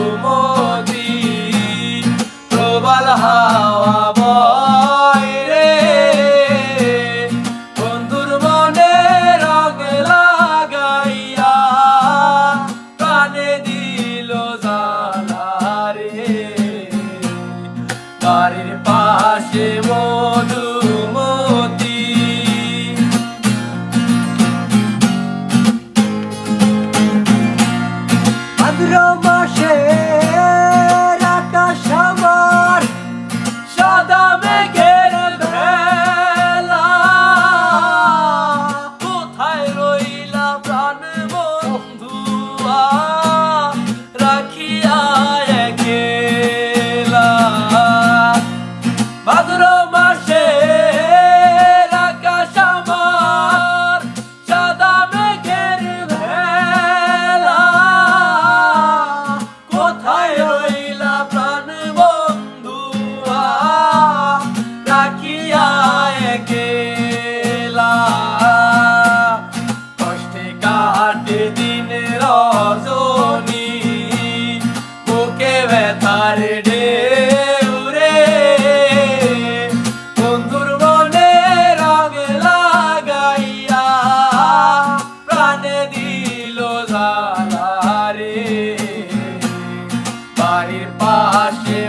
মধুমতি প্রবল হাওয়া বয় রে বন্ধুর মনে রং লাগাইয়া প্রাণে দিল জ্বালা রে বাড়ির পাশে মধুমতি ভাদ্র মাসে আকাশ আমার সাদা মেঘের ভেলা কোথায় রইলা প্রাণ বন্ধুয়া রাখিয়া একলা ভাদ্র মাসে আকাশ আমার সাদা মেঘের ভেলা কোথায় রইলা প্রাণ বন্ধুয়া রাখিয়া একলা কষ্টে কাটে দিন রজনী বুকে ব্যথার ঢেউ রে বন্ধুর মনে রং লাগাইয়া প্রাণে দিল জ্বালা রে বাড়ির পাশে